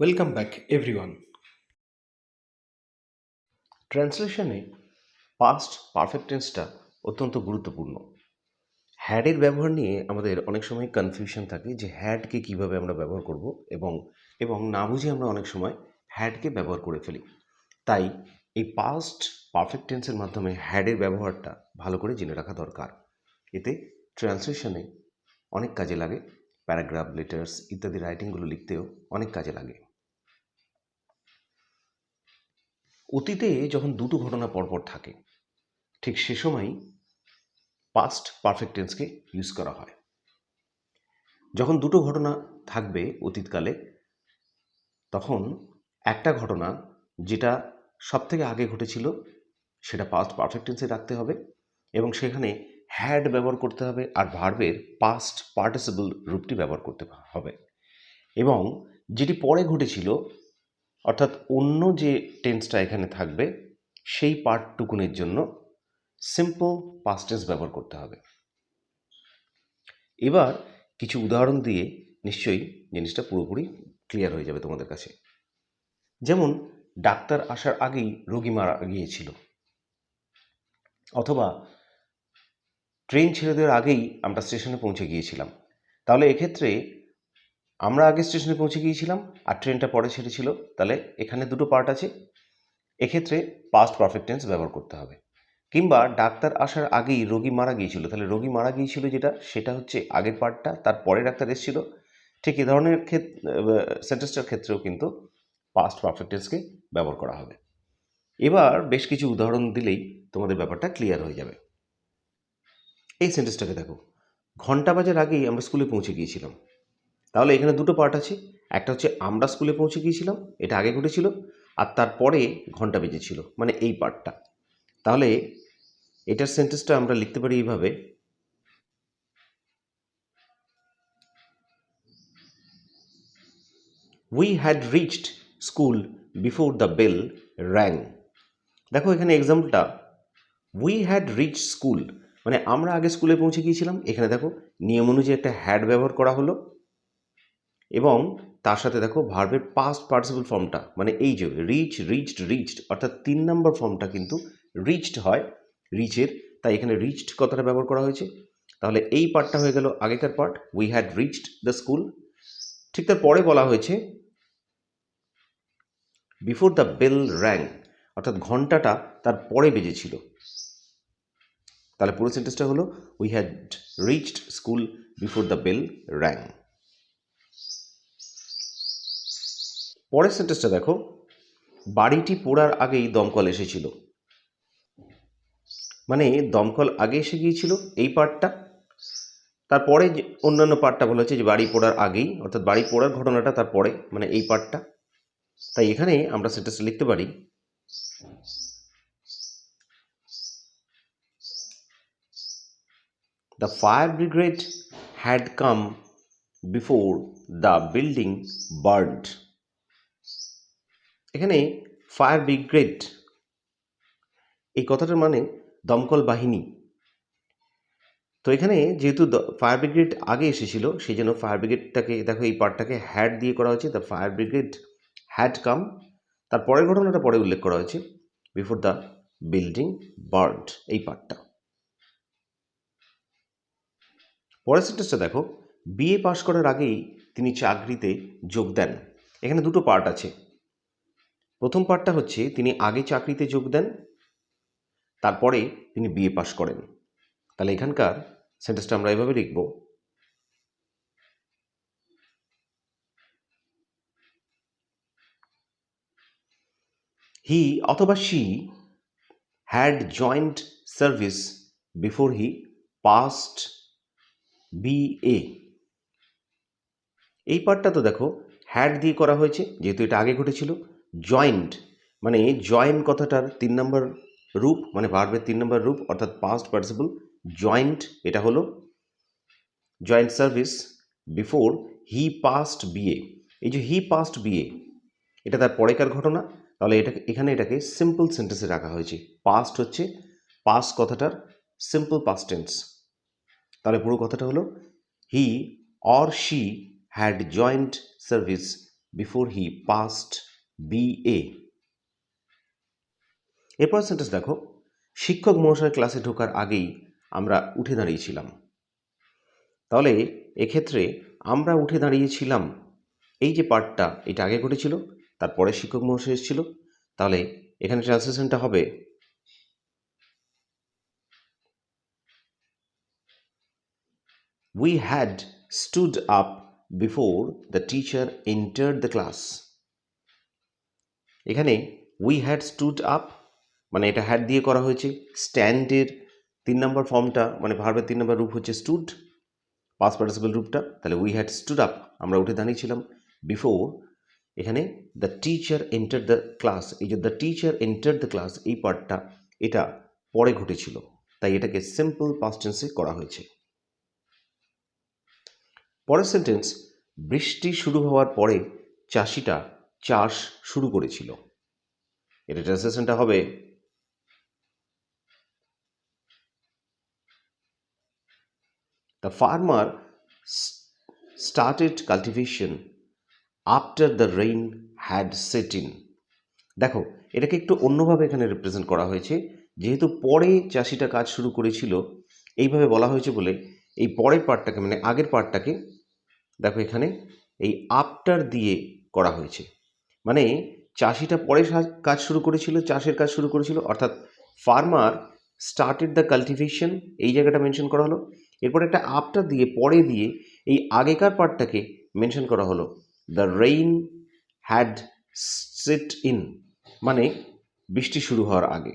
Welcome back, everyone. ট্রান্সলেশনে past perfect টেন্সটা অত্যন্ত গুরুত্বপূর্ণ। হ্যাডের ব্যবহার নিয়ে আমাদের অনেক সময় কনফিউশন থাকে যে হ্যাডকে কিভাবে আমরা ব্যবহার করব এবং এবং না বুঝে আমরা অনেক সময় হ্যাডকে ব্যবহার করে ফেলি। তাই এই পাস্ট পারফেক্ট টেন্সের মাধ্যমে হ্যাডের ব্যবহারটা ভালো করে জেনে রাখা দরকার। এতে ট্রান্সলেশনে অনেক কাজে লাগে, প্যারাগ্রাফ, লেটার্স ইত্যাদি রাইটিংগুলো লিখতেও অনেক কাজে লাগে। অতীতে যখন দুটো ঘটনা পরপর থাকে, ঠিক সে সময়ই পাস্ট পারফেক্ট টেন্সকে ইউজ করা হয়। যখন দুটো ঘটনা থাকবে অতীতকালে, তখন একটা ঘটনা যেটা সবথেকে আগে ঘটেছিল সেটা পাস্ট পারফেক্ট টেন্সে রাখতে হবে এবং সেখানে হ্যাড ব্যবহার করতে হবে আর ভার্বের পাস্ট পার্টিসিপল রূপটি ব্যবহার করতে হবে। এবং যেটি পরে ঘটেছিল, অর্থাৎ অন্য যে টেন্সটা এখানে থাকবে সেই পার্টটুকুনের জন্য সিম্পল পাস্ট টেন্স ব্যবহার করতে হবে। এবার কিছু উদাহরণ দিয়ে নিশ্চয়ই জিনিসটা পুরোপুরি ক্লিয়ার হয়ে যাবে তোমাদের কাছে। যেমন ডাক্তার আসার আগেই রোগী মারা গিয়েছিল, অথবা ট্রেন ছেড়ে দেওয়ার আগেই আমরা স্টেশনে পৌঁছে গিয়েছিলাম। তাহলে এক্ষেত্রে আমরা আগে স্টেশনে পৌঁছে গিয়েছিলাম আর ট্রেনটা পরে ছেড়েছিল, তাহলে এখানে দুটো পার্ট আছে, এক্ষেত্রে পাস্ট পারফেক্ট টেন্স ব্যবহার করতে হবে। কিংবা ডাক্তার আসার আগেই রোগী মারা গিয়েছিল, তাহলে রোগী মারা গিয়েছিল সেটা হচ্ছে আগের পার্টটা, তারপরে ডাক্তার এসেছিল। ঠিক এ ধরনের সেন্টেন্সটার ক্ষেত্রেও কিন্তু পাস্ট পারফেক্ট টেন্সকে ব্যবহার করা হবে। এবার বেশ কিছু উদাহরণ দিলেই তোমাদের ব্যাপারটা ক্লিয়ার হয়ে যাবে। এই সেন্টেন্সটাকে দেখো, ঘন্টা বাজার আগেই আমরা স্কুলে পৌঁছে গিয়েছিলাম। তাহলে এখানে দুটো পার্ট আছে, একটা হচ্ছে আমরা স্কুলে পৌঁছে গিয়েছিলাম, এটা আগে ঘটেছিল, আর তারপরে ঘন্টা বেজেছিল, মানে এই পার্টটা। তাহলে এটার সেন্টেন্সটা আমরা লিখতে পারি এইভাবে: we had reached school before the bell rang. দেখো এখানে এক্সাম্পলটা, উই হ্যাড রিচ স্কুল মানে আমরা আগে স্কুলে পৌঁছে গিয়েছিলাম। এখানে দেখো নিয়ম অনুযায়ী একটা হ্যাড ব্যবহার করা হলো এবং তার সাথে দেখো ভার্বের পাস্ট পার্টিসিপল ফর্মটা, মানে এই যে রিচ, রিচড, রিচড, অর্থাৎ 3 নম্বর ফর্মটা কিন্তু রিচড হয় রিচের, তাই এখানে রিচড কথাটা ব্যবহার করা হয়েছে। তাহলে এই পার্টটা হয়ে গেল আগেকার part, we had reached the school. ঠিক তার পরে বলা হয়েছে বিফোর দ্য বেল র্যাং, অর্থাৎ ঘন্টাটা তার পরে বেজেছিল। তাহলে পুরো সেন্টেন্সটা হলো we had reached school before the bell rang. পরের সেন্টেন্সটা দেখো, বাড়িটি পোড়ার আগেই দমকল এসেছিল। মানে দমকল আগে এসে গিয়েছিল এই পার্টটা, তারপরে যে অন্যান্য পার্টটা বলা হচ্ছে যে বাড়ি পোড়ার আগেই, অর্থাৎ বাড়ি পোড়ার ঘটনাটা তারপরে, মানে এই পার্টটা। তাই এখানে আমরা সেন্টেন্সটা লিখতে পারি, the fire brigade had come before the building burned. এখানে ফায়ার ব্রিগেড এই কথাটার মানে দমকল বাহিনী। তো এখানে যেহেতু ফায়ার ব্রিগেড আগে এসেছিল, সেই জন্য ফায়ার ব্রিগেডটাকে দেখো এই পার্টটাকে হ্যাড দিয়ে করা হয়েছে, the fire brigade had come. তার পরের ঘটনাটা পরে উল্লেখ করা হয়েছে, বিফোর দ্য বিল্ডিং বার্নড, এই পার্টটা। পরের সেন্টেন্সটা দেখো, বিএ পাশ করার আগেই তিনি চাকরিতে যোগ দেন। এখানে দুটো পার্ট আছে। প্রথম পার্টটা হচ্ছে তিনি আগে চাকরিতে যোগ দেন, তারপরে তিনি বিএ পাশ করেন। তাহলে এখানকার সেন্টেন্সটা আমরা এভাবে লিখব, হি অথবা she had joint service before he past BA. এই পার্টটা তো দেখো হ্যাড দিয়ে করা হয়েছে, যেহেতু এটা আগে ঘটেছিল। জয়েন্ট মানে জয়েন কথাটার 3 নম্বর রূপ, মানে ভার্বের 3 নম্বর রূপ, অর্থাৎ পাস্ট পার্টিসিপল জয়েন্ট, এটা হলো joint service before he past BA. এই যে হি পাস্ট বিএ, এটা তার পরেকার ঘটনা। তাহলে এটাকে সিম্পল সেন্টেন্সে রাখা হয়েছে। পাস্ট হচ্ছে পাস্ট কথাটার সিম্পল পাস্ট টেন্স। তাহলে পুরো কথাটা হলো he or she had joint service before he passed BA। এরপর সেন্টেন্স দেখো, শিক্ষক মহাশয় ক্লাসে ঢোকার আগেই আমরা উঠে দাঁড়িয়েছিলাম। তাহলে এক্ষেত্রে আমরা উঠে দাঁড়িয়েছিলাম, এই যে পার্টটা এটা আগে ঘটেছিল, তারপরে শিক্ষক মহাশয় এসেছিল। তাহলে এখানে ট্রান্সলেশনটা হবে We had stood up before the teacher entered the class। এখানে we had stood up মানে এটা had দিয়ে করা হয়েছে। স্ট্যান্ডের 3 নম্বর ফর্মটা মানে ভার্বের 3 নম্বর রূপ হচ্ছে stood, পাস্ট পার্টিসিপল রূপটা। তাহলে we had stood up আমরা উঠে দাঁড়িয়েছিলাম। বিফোর এখানে the teacher enter the class, এই যে the teacher enter the class এই পার্টটা এটা পরে ঘটেছিল, তাই এটাকে সিম্পল পাস্ট টেন্সে করা হয়েছে। পরের সেন্টেন্স, বৃষ্টি শুরু হওয়ার পরে চাষিটা চাষ শুরু করেছিল। এটা ট্রান্সলেশনটা হবে the farmer started cultivation after the rain had set in. দেখো এটাকে একটু অন্যভাবে এখানে রিপ্রেজেন্ট করা হয়েছে, যেহেতু পরে চাষিটা কাজ শুরু করেছিল এইভাবে বলা হয়েছে বলে এই পরের পার্টটাকে মানে আগের পার্টটাকে দেখো এখানে এই আফটার দিয়ে করা হয়েছে। মানে চাষিটা পরে কাজ শুরু করেছিল, চাষের কাজ শুরু করেছিল, অর্থাৎ ফার্মার স্টার্টেড দ্য কাল্টিভেশন এই জায়গাটা মেনশন করা হলো। এরপর একটা আফটার দিয়ে পরে দিয়ে এই আগেকার পার্টটাকে মেনশন করা হলো the rain had set in, মানে বৃষ্টি শুরু হওয়ার আগে।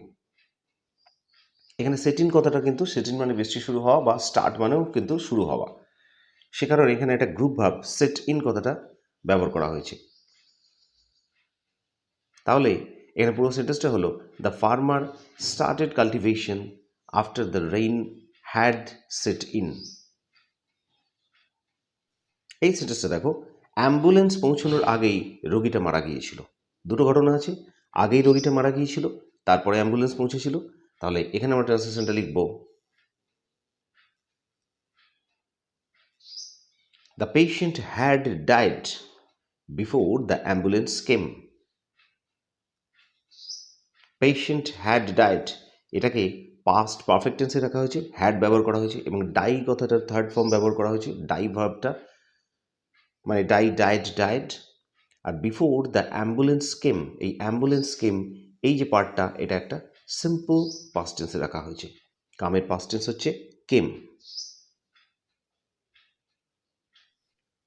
এখানে সেট ইন কথাটা কিন্তু সেট ইন মানে বৃষ্টি শুরু হওয়া বা স্টার্ট মানেও কিন্তু শুরু হওয়া, সে কারণে এখানে একটা গ্রুপ ভাব সেট ইন কথাটা ব্যবহার করা হয়েছে। তাহলে এখানে পুরো সেন্টেন্সটা হলো the farmer started cultivation after the rain had set in. এই সেন্টেন্সটা দেখো, অ্যাম্বুলেন্স পৌঁছানোর আগেই রোগীটা মারা গিয়েছিল। দুটো ঘটনা আছে, আগেই রোগীটা মারা গিয়েছিল, তারপরে অ্যাম্বুলেন্স পৌঁছেছিল। তাহলে এখানে আমরা ট্রান্সলেশনটা লিখব the patient had died before the ambulance came. Patient had died এটাকে পাস্ট পারফেক্ট টেন্সে রাখা হয়েছে, হ্যাড ব্যবহার করা হয়েছে এবং ডাই কথাটার থার্ড ফর্ম ব্যবহার করা হয়েছে, ডাই ভার্বটা মানে ডাই ডাইড ডাইড। আর বিফোর দ্য অ্যাম্বুলেন্স কেম, এই অ্যাম্বুলেন্স কেম এই যে পার্টটা এটা একটা সিম্পল পাস্ট টেন্সে রাখা হয়েছে। কামের পাস্ট টেন্স হচ্ছে কেম।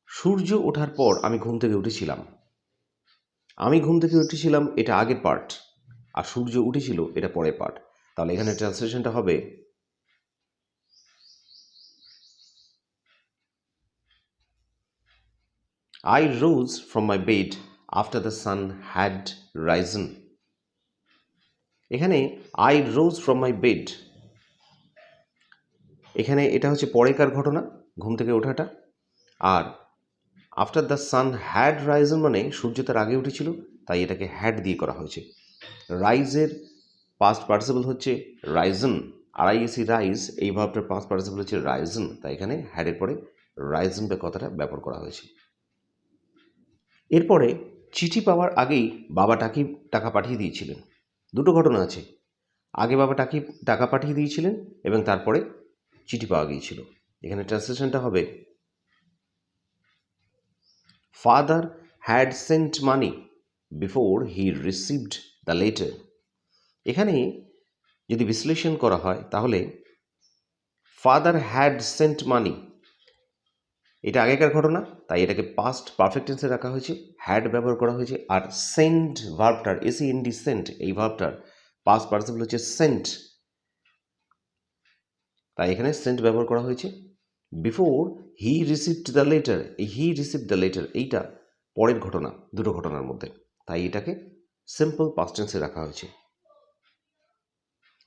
সূর্য ওঠার পর আমি ঘুম থেকে উঠেছিলাম। আমি ঘুম থেকে উঠেছিলাম এটা আগের পার্ট, আর সূর্য উঠেছিল এটা পরের পার্ট। তাহলে এখানে ট্রান্সলেশনটা হবে I rose from my bed after the sun had risen। এখানে I rose from my bed, এখানে এটা হচ্ছে পরেকার ঘটনা ঘুম থেকে ওঠাটা, আর after the sun had risen মানে সূর্য তার আগে উঠেছিল, তাই এটাকে হ্যাড দিয়ে করা হয়েছে। রাইজের পাস্ট পার্টিসিপল হচ্ছে রাইজন, RISE রাইজ, এই ভাবটার পাস্ট পার্টিসিপল হচ্ছে রাইজন, তাই এখানে হ্যাডের পরে রাইজন বা কথাটা ব্যবহার করা হয়েছে। এরপরে চিঠি পাওয়ার আগেই বাবা টাকা পাঠিয়ে দিয়েছিলেন। দুটো ঘটনা আছে, আগে বাবা টাকা পাঠিয়ে দিয়েছিলেন এবং তারপরে চিঠি পাওয়া গিয়েছিল। এখানে ট্রান্সলেশনটা হবে father had sent money before he received the letter. এখানে যদি বিশ্লেষণ করা হয় তাহলে ফাদার হ্যাড সেন্ট মানি এটা আগেকার ঘটনা, তাই এটাকে পাস্ট পারফেক্ট টেন্সে রাখা হয়েছে, হ্যাড ব্যবহার করা হয়েছে। আর সেন্ট ভার্বটার SEND সেন্ট এই ভার্বটার পাস্ট পার্টিসিপল হচ্ছে সেন্ট, তাই এখানে সেন্ট ব্যবহার করা হয়েছে। Before he received the letter, এই হি রিসিভড দ্য লেটার এইটা পরের ঘটনা, দুটো ঘটনার মধ্যে, তাই এটাকে সিম্পল পাস্ট টেন্সে রাখা হয়েছে।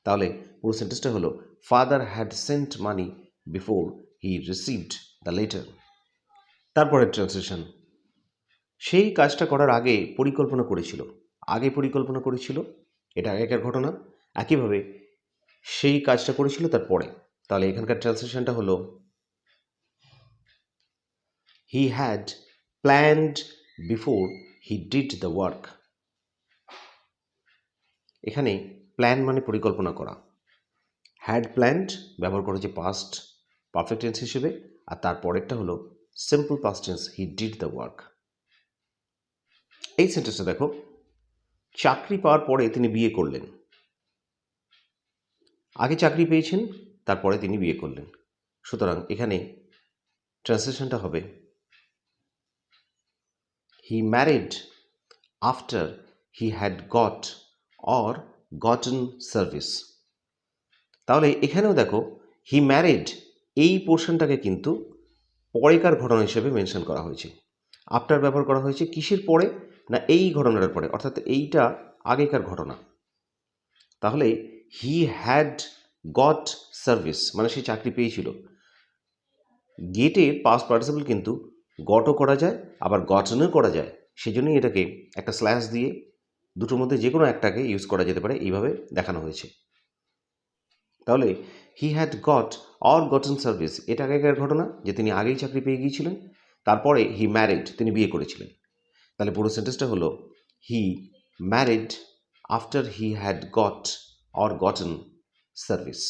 তাহলে পুরো সেন্টেন্সটা হলো father had sent money before he received the letter. তারপরের ট্রান্সলেশন, সেই কাজটা করার আগে পরিকল্পনা করেছিল। আগে পরিকল্পনা করেছিল এটা আগেকার ঘটনা, একইভাবে সেই কাজটা করেছিল তার পরে। তাহলে এখানকার ট্রান্সলেশনটা হলো he had planned before he did the work. এখানে প্ল্যান মানে পরিকল্পনা করা। হ্যাড প্ল্যান্ড ব্যবহার করেছে পাস্ট পারফেক্ট টেন্স হিসেবে, আর তারপরেরটা হলো simple past tense, he did the work. এই সেন্টেন্সটা দেখো, চাকরি পাওয়ার পরে তিনি বিয়ে করলেন। আগে চাকরি পেয়েছেন, তারপরে তিনি বিয়ে করলেন। সুতরাং এখানে ট্রান্সলেশনটা হবে he married after he had got or gotten service. তাহলে এখানেও দেখো হি ম্যারিড এই পোর্শনটাকে কিন্তু পরেকার ঘটনা হিসেবে মেনশন করা হয়েছে। আফটার ব্যবহার করা হয়েছে কিসের পরে, না এই ঘটনাটার পরে, অর্থাৎ এইটা আগেকার ঘটনা। তাহলে হি হ্যাড গট সার্ভিস মানে সে চাকরি পেয়েছিল। গেটের পাস্ট পার্টিসিপল কিন্তু গটও করা যায় আবার গটনও করা যায়, সেই জন্যই এটাকে একটা স্ল্যাশ দিয়ে দুটোর মধ্যে যে কোনো একটাকে ইউজ করা যেতে পারে, এইভাবে দেখানো হয়েছে। তাহলে he had got or gotten service এটা আগেকার ঘটনা, যে তিনি আগেই চাকরি পেয়ে গিয়েছিলেন। তারপরে হি ম্যারিড তিনি বিয়ে করেছিলেন। তাহলে পুরো সেন্টেন্সটা হলো he married after he had got or gotten service.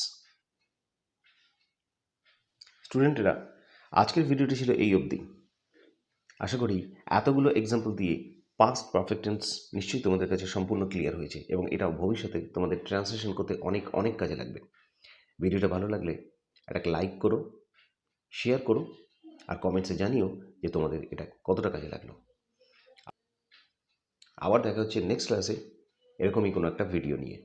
স্টুডেন্টরা, আজকের ভিডিওটি ছিল এই অবধি। আশা করি এতগুলো এক্সাম্পল দিয়ে পাস্ট পারফেক্ট টেন্স নিশ্চয়ই তোমাদের কাছে সম্পূর্ণ ক্লিয়ার হয়েছে, এবং এটাও ভবিষ্যতে তোমাদের ট্রান্সলেশন করতে অনেক অনেক কাজে লাগবে। ভিডিওটা ভালো লাগলে একটা লাইক করো, শেয়ার করো, আর কমেন্টসে জানিও যে তোমাদের এটা কতটা কাজে লাগলো। আবার দেখা হচ্ছে নেক্সট ক্লাসে এরকমই কোনো একটা ভিডিও নিয়ে।